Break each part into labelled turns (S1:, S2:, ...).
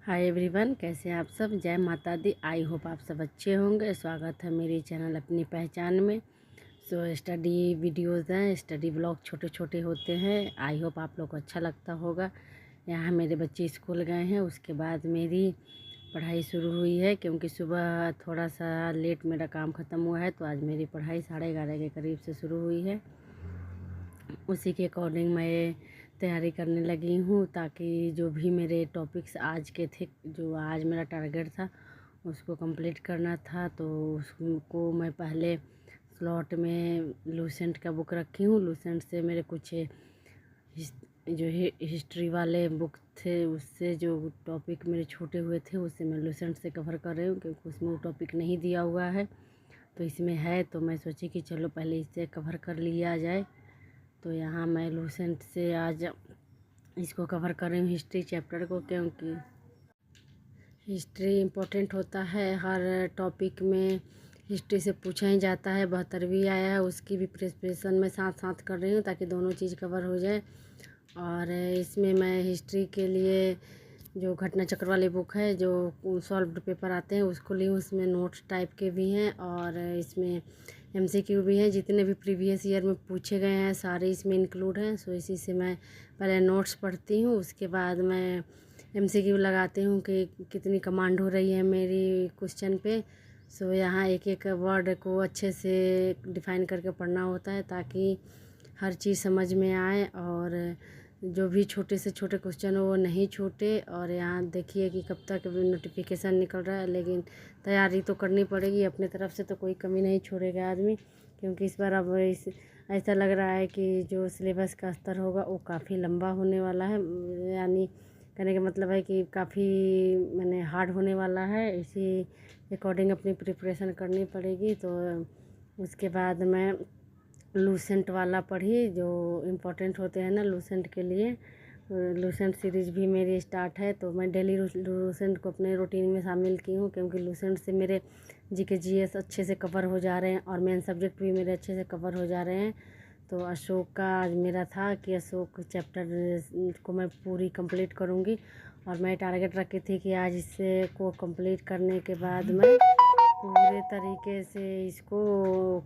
S1: Hi everyone, कैसे हैं आप सब। जय माता दी। आई होप आप सब अच्छे होंगे। स्वागत है मेरे चैनल अपनी पहचान में। स्टडी वीडियोज़ हैं, स्टडी ब्लॉग छोटे छोटे होते हैं। आई होप आप लोग को अच्छा लगता होगा। यहाँ मेरे बच्चे स्कूल गए हैं, उसके बाद मेरी पढ़ाई शुरू हुई है। क्योंकि सुबह थोड़ा सा लेट मेरा काम ख़त्म हुआ है, तो आज मेरी पढ़ाई 11:30 के करीब से शुरू हुई है। उसी के अकॉर्डिंग मैं तैयारी करने लगी हूँ, ताकि जो भी मेरे टॉपिक्स आज के थे, जो आज मेरा टारगेट था उसको कंप्लीट करना था, तो उसको मैं पहले स्लॉट में लूसेंट का बुक रखी हूँ। लूसेंट से मेरे कुछ जो हिस्ट्री वाले बुक थे, उससे जो टॉपिक मेरे छूटे हुए थे उससे मैं लूसेंट से कवर कर रही हूँ, क्योंकि उसमें वो टॉपिक नहीं दिया हुआ है, तो इसमें है। तो मैं सोची कि चलो पहले इससे कवर कर लिया जाए। तो यहाँ मैं लूसेंट से आज इसको कवर कर रही हूँ, हिस्ट्री चैप्टर को। क्योंकि हिस्ट्री इम्पोर्टेंट होता है, हर टॉपिक में हिस्ट्री से पूछा ही जाता है। 72वीं आया है, उसकी भी प्रिपरेशन मैं साथ साथ कर रही हूँ, ताकि दोनों चीज़ कवर हो जाए। और इसमें मैं हिस्ट्री के लिए जो घटना चक्र वाली बुक है, जो सॉल्व्ड पेपर आते हैं, उसको ली हूँ। उसमें नोट्स टाइप के भी हैं और इसमें MCQ भी हैं। जितने भी प्रीवियस ईयर में पूछे गए हैं सारे इसमें इंक्लूड हैं। सो इसी से मैं पहले नोट्स पढ़ती हूँ, उसके बाद मैं MCQ लगाती हूँ कि कितनी कमांड हो रही है मेरी क्वेश्चन पे। सो यहाँ एक एक वर्ड को अच्छे से डिफ़ाइन करके पढ़ना होता है, ताकि हर चीज़ समझ में आए और जो भी छोटे से छोटे क्वेश्चन हो वो नहीं छूटे। और यहाँ देखिए कि कब तक नोटिफिकेशन निकल रहा है, लेकिन तैयारी तो करनी पड़ेगी अपने तरफ से, तो कोई कमी नहीं छोड़ेगा आदमी। क्योंकि इस बार अब ऐसा लग रहा है कि जो सिलेबस का स्तर होगा वो काफ़ी लंबा होने वाला है। यानी कहने का मतलब है कि काफ़ी मैंने हार्ड होने वाला है। इसी अकॉर्डिंग अपनी प्रिपरेशन करनी पड़ेगी। तो उसके बाद मैं लूसेंट वाला पढ़ी, जो इम्पोर्टेंट होते हैं ना लूसेंट के लिए। लूसेंट सीरीज़ भी मेरी स्टार्ट है, तो मैं डेली लूसेंट को अपने रूटीन में शामिल की हूँ। क्योंकि लूसेंट से मेरे GK GS अच्छे से कवर हो जा रहे हैं और मेन सब्जेक्ट भी मेरे अच्छे से कवर हो जा रहे हैं। तो अशोक का आज मेरा था कि अशोक चैप्टर को मैं पूरी कंप्लीट करूँगी। और मैं टारगेट रखी थी कि आज इससे को कंप्लीट करने के बाद मैं पूरे तरीके से इसको,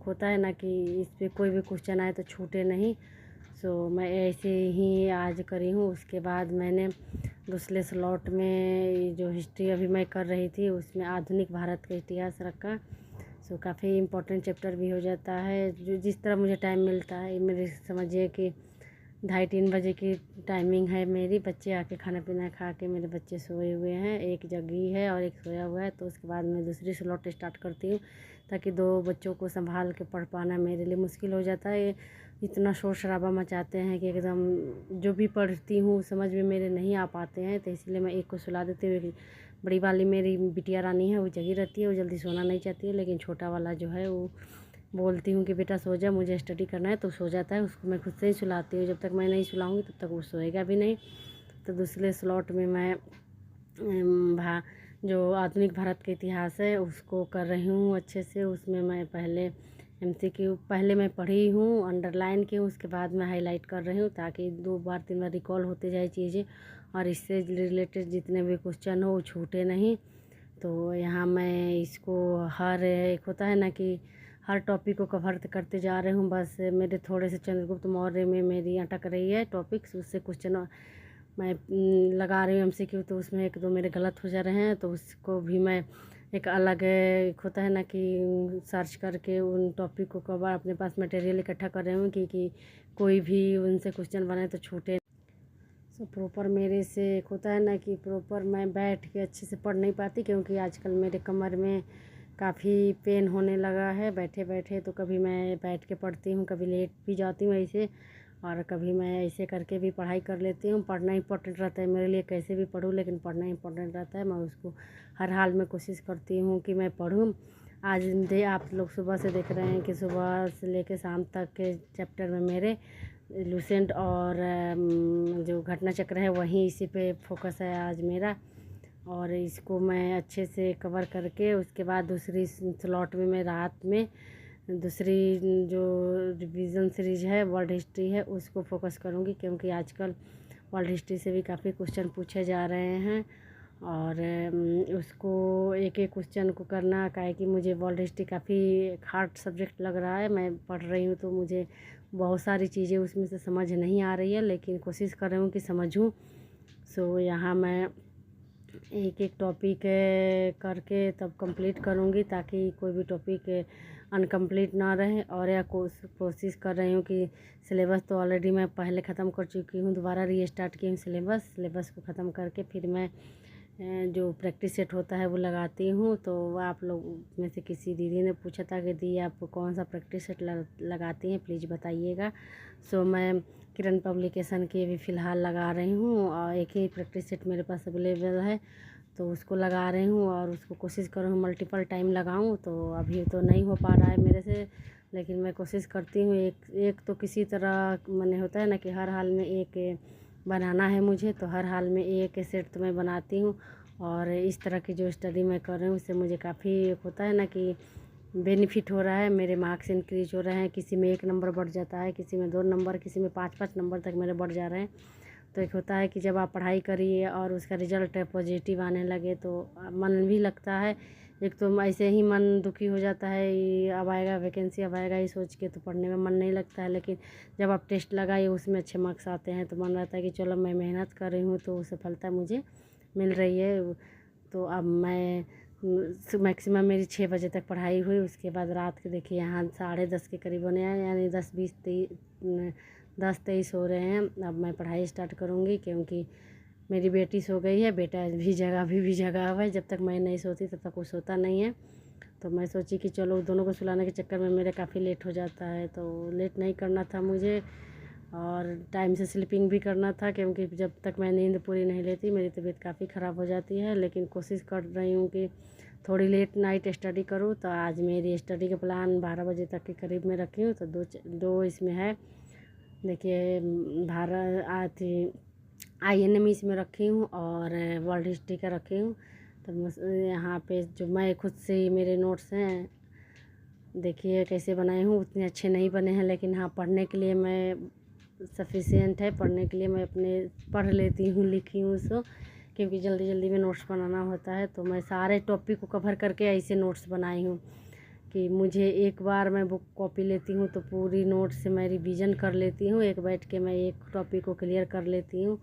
S1: होता है ना कि इस पर कोई भी क्वेश्चन आए तो छूटे नहीं। सो मैं ऐसे ही आज करी हूँ। उसके बाद मैंने दूसरे स्लॉट में जो हिस्ट्री अभी मैं कर रही थी, उसमें आधुनिक भारत का इतिहास रखा। सो काफ़ी इम्पोर्टेंट चैप्टर भी हो जाता है। जो जिस तरह मुझे टाइम मिलता है, मेरे समझिए कि 2:30-3 बजे की टाइमिंग है मेरी। बच्चे आके खाना पीना खा के, मेरे बच्चे सोए हुए हैं, एक जगी है और एक सोया हुआ है। तो उसके बाद मैं दूसरी स्लॉट स्टार्ट करती हूँ, ताकि 2 बच्चों को संभाल के पढ़ पाना मेरे लिए मुश्किल हो जाता है। इतना शोर शराबा मचाते हैं कि एकदम जो भी पढ़ती हूँ समझ में मेरे नहीं आ पाते हैं। तो इसलिए मैं एक को सुला देती हूँ। बड़ी वाली मेरी बिटिया रानी है, वो जगी रहती है, वो जल्दी सोना नहीं चाहती है। लेकिन छोटा वाला जो है, वो बोलती हूँ कि बेटा सो जा, मुझे स्टडी करना है, तो सो जाता है। उसको मैं खुद से ही सुलाती हूँ। जब तक मैं नहीं सुलाऊंगी तब तक वो सोएगा भी नहीं। तो दूसरे स्लॉट में मैं जो आधुनिक भारत का इतिहास है उसको कर रही हूँ अच्छे से। उसमें मैं पहले MCQ पहले मैं पढ़ी हूँ, अंडरलाइन की हूँ, उसके बाद मैं हाईलाइट कर रही हूँ, ताकि 2 बार 3 बार रिकॉल होते जाए चीज़ें और इससे रिलेटेड जितने भी क्वेश्चन हो वो छूटे नहीं। तो यहाँ मैं इसको हर एक होता है ना कि हर टॉपिक को कवर करते जा रही हूँ। बस मेरे थोड़े से चंद्रगुप्त मौर्य में मेरी अटक रही है टॉपिक्स, उससे क्वेश्चन मैं लगा रही हूँ MCQ। तो उसमें 1-2 मेरे गलत हो जा रहे हैं, तो उसको भी मैं एक अलग एक होता है ना कि सर्च करके उन टॉपिक को कवर अपने पास मटेरियल इकट्ठा कर रही हूँ कि कोई भी उनसे क्वेश्चन बने तो छूटे। सो प्रॉपर मेरे से एक होता है ना कि प्रॉपर मैं बैठ के अच्छे से पढ़ नहीं पाती, क्योंकि आजकल मेरे कमर में काफ़ी पेन होने लगा है बैठे बैठे। तो कभी मैं बैठ के पढ़ती हूँ, कभी लेट भी जाती हूँ ऐसे, और कभी मैं ऐसे करके भी पढ़ाई कर लेती हूँ। पढ़ना इंपॉर्टेंट रहता है मेरे लिए, कैसे भी पढूँ, लेकिन पढ़ना इंपॉर्टेंट रहता है। मैं उसको हर हाल में कोशिश करती हूँ कि मैं पढूँ। आज आप लोग सुबह से देख रहे हैं कि सुबह से लेकर शाम तक के चैप्टर में मेरे लूसेंट और जो घटना चक्र है वहीं इसी पे फोकस है आज मेरा। और इसको मैं अच्छे से कवर करके उसके बाद दूसरी स्लॉट में मैं रात में दूसरी जो रिवीजन सीरीज है वर्ल्ड हिस्ट्री है उसको फोकस करूँगी, क्योंकि आजकल वर्ल्ड हिस्ट्री से भी काफ़ी क्वेश्चन पूछे जा रहे हैं। और उसको एक एक क्वेश्चन को करना, काहे कि मुझे वर्ल्ड हिस्ट्री काफ़ी हार्ड सब्जेक्ट लग रहा है। मैं पढ़ रही हूँ तो मुझे बहुत सारी चीज़ें उसमें से समझ नहीं आ रही है, लेकिन कोशिश कर रही हूँ कि समझूँ। सो यहाँ मैं एक एक टॉपिक करके तब कंप्लीट करूँगी, ताकि कोई भी टॉपिक अनकम्प्लीट ना रहे। और या कोशिश कर रही हूँ कि सिलेबस तो ऑलरेडी मैं पहले ख़त्म कर चुकी हूँ, दोबारा रीस्टार्ट की हूँ सिलेबस को ख़त्म करके फिर मैं जो प्रैक्टिस सेट होता है वो लगाती हूँ। तो आप लोग में से किसी दीदी ने पूछा था कि दी आप कौन सा प्रैक्टिस सेट लगाती हैं, प्लीज़ बताइएगा। सो मैं किरण पब्लिकेशन के भी फ़िलहाल लगा रही हूँ और एक ही प्रैक्टिस सेट मेरे पास अवेलेबल है, तो उसको लगा रही हूँ और उसको कोशिश कर रही हूँ मल्टीपल टाइम लगाऊँ। तो अभी तो नहीं हो पा रहा है मेरे से, लेकिन मैं कोशिश करती हूँ एक तो किसी तरह मैंने होता है ना कि हर हाल में एक बनाना है मुझे, तो हर हाल में एक सेट तो मैं बनाती हूँ। और इस तरह की जो स्टडी मैं कर रही हूँ उससे मुझे काफ़ी होता है ना कि बेनिफिट हो रहा है, मेरे मार्क्स इंक्रीज हो रहे हैं। किसी में 1 नंबर बढ़ जाता है, किसी में 2 नंबर, किसी में 5-5 नंबर तक मेरे बढ़ जा रहे हैं। तो एक होता है कि जब आप पढ़ाई करिए और उसका रिजल्ट पॉजिटिव आने लगे तो मन भी लगता है। एक तो ऐसे ही मन दुखी हो जाता है, ये अब आएगा वैकेंसी, अब आएगा, ये सोच के तो पढ़ने में मन नहीं लगता है। लेकिन जब आप टेस्ट लगाइए उसमें अच्छे मार्क्स आते हैं तो मन रहता है कि चलो मैं मेहनत कर रही हूँ तो सफलता मुझे मिल रही है। तो अब मैं मैक्सिमम मेरी 6 बजे तक पढ़ाई हुई, उसके बाद रात के देखिए यहाँ 10:30 के करीब होने आए, यानी 10-23 हो रहे हैं। अब मैं पढ़ाई स्टार्ट करूँगी, क्योंकि मेरी बेटी सो गई है, बेटा भी जगा अभी भी जगा हुआ है। जब तक मैं नहीं सोती तब तक वो सोता नहीं है। तो मैं सोची कि चलो दोनों को सुलाने के चक्कर में मेरे काफ़ी लेट हो जाता है, तो लेट नहीं करना था मुझे और टाइम से स्लीपिंग भी करना था, क्योंकि जब तक मैं नींद पूरी नहीं लेती मेरी तबीयत काफ़ी ख़राब हो जाती है। लेकिन कोशिश कर रही हूँ कि थोड़ी लेट नाइट स्टडी करूँ। तो आज मेरी स्टडी का प्लान 12 बजे तक के करीब में रखी हूँ। तो दो इसमें है, देखिए भारत आती INM इसमें रखी हूँ और वर्ल्ड हिस्ट्री का रखी हूँ। तो यहाँ पे जो मैं खुद से ही मेरे नोट्स हैं, देखिए कैसे बनाए हूँ। उतने अच्छे नहीं बने हैं, लेकिन हाँ पढ़ने के लिए मैं सफिशिएंट है, पढ़ने के लिए मैं अपने पढ़ लेती हूँ, लिखी हूँ उसको, क्योंकि जल्दी जल्दी में नोट्स बनाना होता है। तो मैं सारे टॉपिक को कवर करके ऐसे नोट्स बनाई हूँ कि मुझे एक बार मैं बुक कॉपी लेती हूँ तो पूरी नोट से मैं रिवीजन कर लेती हूँ, एक बैठ के मैं एक टॉपिक को क्लियर कर लेती हूँ।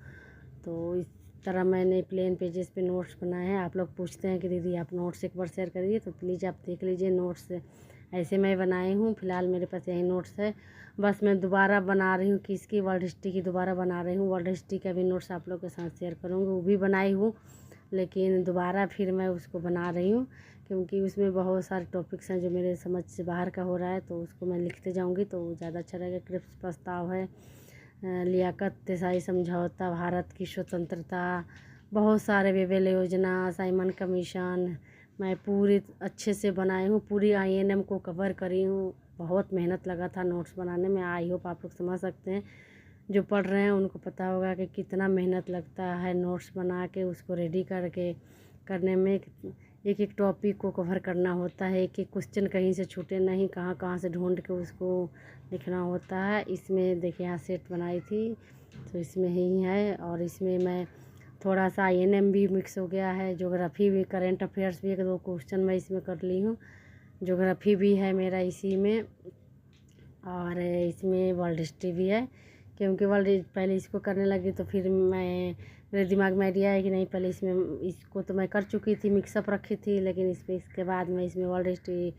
S1: तो इस तरह मैंने प्लेन पेजेस पे नोट्स बनाए हैं। आप लोग पूछते हैं कि दीदी आप नोट्स एक बार शेयर करिए, तो प्लीज़ आप देख लीजिए नोट्स ऐसे मैं बनाई हूँ। फ़िलहाल मेरे पास यही नोट्स है, बस मैं दोबारा बना रही हूँ कि इसकी वर्ल्ड हिस्ट्री की दोबारा बना रही हूँ। वर्ल्ड हिस्ट्री का भी नोट्स आप लोग के साथ शेयर करूँगी, वो भी बनाई हूँ, लेकिन दोबारा फिर मैं उसको बना रही हूँ, क्योंकि उसमें बहुत सारे टॉपिक्स हैं जो मेरे समझ से बाहर का हो रहा है। तो उसको मैं लिखते जाऊँगी तो ज़्यादा अच्छा रहेगा। क्रिप्स प्रस्ताव है, लियाकत देसाई समझौता, भारत की स्वतंत्रता, बहुत सारे वेवेल योजना, साइमन कमीशन, मैं पूरी अच्छे से बनाई हूँ। पूरी INM को कवर करी हूँ। बहुत मेहनत लगा था नोट्स बनाने में। आई होप आप लोग समझ सकते हैं, जो पढ़ रहे हैं उनको पता होगा कि कितना मेहनत लगता है नोट्स बना के उसको रेडी करके करने में। एक एक टॉपिक को कवर करना होता है, एक एक क्वेश्चन कहीं से छूटे नहीं, कहाँ कहाँ से ढूंढ के उसको लिखना होता है। इसमें देखिए यहाँ सेट बनाई थी तो इसमें ही है, और इसमें मैं थोड़ा सा INM भी मिक्स हो गया है, ज्योग्राफी भी, करेंट अफेयर्स भी 1-2 क्वेश्चन मैं इसमें कर ली हूँ। ज्योग्राफी भी है मेरा इसी में, और इसमें वर्ल्ड हिस्ट्री भी है। क्योंकि वर्ल्ड पहले इसको करने लगी तो फिर मेरे दिमाग में आइडिया है कि नहीं, पहले इसमें इसको तो मैं कर चुकी थी, मिक्सअप रखी थी, लेकिन इसके बाद मैं इसमें वर्ल्ड हिस्ट्री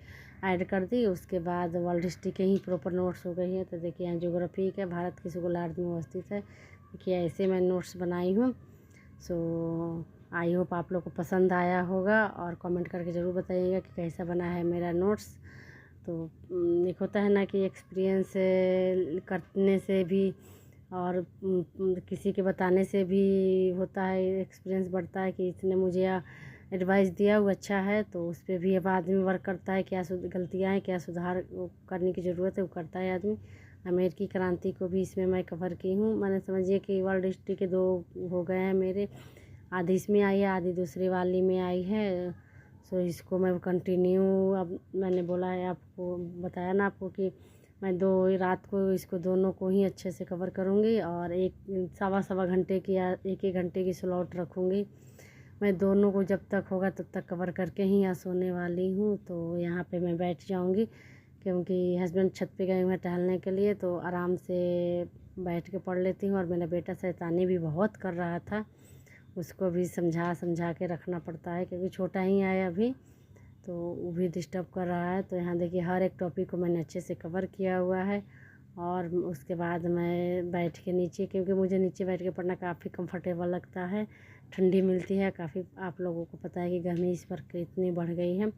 S1: ऐड कर दी। उसके बाद वर्ल्ड हिस्ट्री के ही प्रॉपर नोट्स हो गई हैं। तो देखिए यहाँ ज्योग्राफी का भारत किसी गोलार्ध में अवस्थित है, देखिए ऐसे मैं नोट्स बनाई हूँ। सो आई होप आप लोग को पसंद आया होगा, और कमेंट करके ज़रूर बताइएगा कि कैसा बना है मेरा नोट्स। तो एक होता है ना कि एक्सपीरियंस करने से भी और किसी के बताने से भी होता है, एक्सपीरियंस बढ़ता है कि इसने मुझे एडवाइस दिया वो अच्छा है, तो उस पर भी अब आदमी वर्क करता है, क्या गलतियाँ हैं, क्या सुधार करने की ज़रूरत है, वो करता है आदमी। अमेरिकी क्रांति को भी इसमें मैं कवर की हूँ। मैंने समझिए कि वर्ल्ड हिस्ट्री के 2 हो गए हैं मेरे, आधी इसमें आई है, आधी दूसरी वाली में आई है। सो इसको मैं कंटिन्यू, अब मैंने बोला है आपको, बताया ना आपको कि मैं 2 रात को इसको दोनों को ही अच्छे से कवर करूँगी, और एक 1.25 घंटे की या 1-1 घंटे की स्लॉट रखूँगी मैं दोनों को जब तक होगा तब तक कवर करके ही यहाँ सोने वाली हूँ। तो यहाँ पे मैं बैठ जाऊँगी क्योंकि हस्बैंड छत पे गए हुए हैं टहलने के लिए, तो आराम से बैठ के पढ़ लेती हूँ। और मेरा बेटा शैतानी भी बहुत कर रहा था, उसको भी समझा समझा के रखना पड़ता है क्योंकि छोटा ही है अभी, तो वो भी डिस्टर्ब कर रहा है। तो यहाँ देखिए हर एक टॉपिक को मैंने अच्छे से कवर किया हुआ है। और उसके बाद मैं बैठ के नीचे, क्योंकि मुझे नीचे बैठ के पढ़ना काफ़ी कंफर्टेबल लगता है, ठंडी मिलती है काफ़ी। आप लोगों को पता है कि गर्मी इस पर कितनी बढ़ गई है।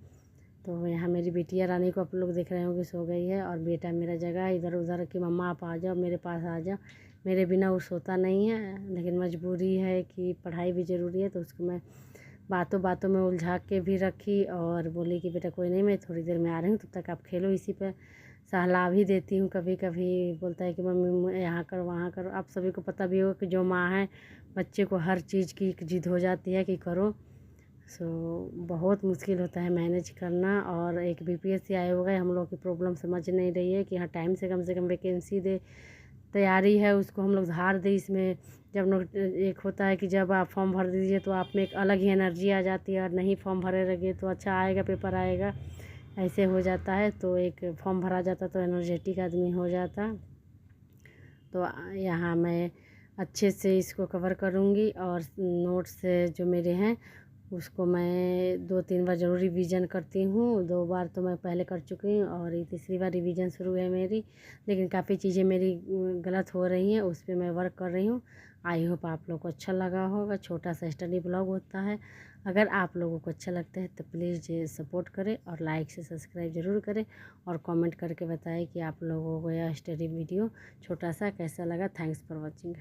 S1: तो यहाँ मेरी बिटिया रानी को आप लोग देख रहे होंगे सो गई है, और बेटा मेरा जगह इधर उधर कि मम्मा आप आ जाओ मेरे पास आ जाओ। मेरे बिना वो सोता नहीं है, लेकिन मजबूरी है कि पढ़ाई भी ज़रूरी है, तो उसको मैं बातों बातों में उलझा के भी रखी और बोली कि बेटा कोई नहीं, मैं थोड़ी देर में आ रही हूँ, तब तक आप खेलो। इसी पे सहला भी देती हूँ। कभी कभी बोलता है कि मम्मी यहाँ करो वहाँ करो। आप सभी को पता भी होगा कि जो माँ है बच्चे को हर चीज़ की एक जिद हो जाती है कि करो। सो बहुत मुश्किल होता है मैनेज करना। और एक बीपीएससी आयोग है, हम लोग की प्रॉब्लम समझ नहीं रही है कि हाँ टाइम से कम वैकेंसी दे, तैयारी है उसको हम लोग धार दें। इसमें जब लोग एक होता है कि जब आप फॉर्म भर दीजिए तो आप में एक अलग ही एनर्जी आ जाती है, और नहीं फॉर्म भरे रहिए तो अच्छा आएगा पेपर आएगा, ऐसे हो जाता है। तो एक फॉर्म भरा जाता तो एनर्जेटिक आदमी हो जाता। तो यहाँ मैं अच्छे से इसको कवर करूँगी, और नोट्स जो मेरे हैं उसको मैं 2-3 बार ज़रूर रिवीजन करती हूँ। 2 बार तो मैं पहले कर चुकी हूँ और ये तीसरी बार रिवीजन शुरू है मेरी। लेकिन काफ़ी चीज़ें मेरी गलत हो रही हैं, उस पर मैं वर्क कर रही हूँ। आई होप आप लोग को अच्छा लगा होगा। छोटा सा स्टडी ब्लॉग होता है। अगर आप लोगों को अच्छा लगता है तो प्लीज़ सपोर्ट करें और लाइक से सब्सक्राइब ज़रूर करें, और कमेंट करके बताएं कि आप लोगों को यह स्टडी वीडियो छोटा सा कैसा लगा। Thanks for watching.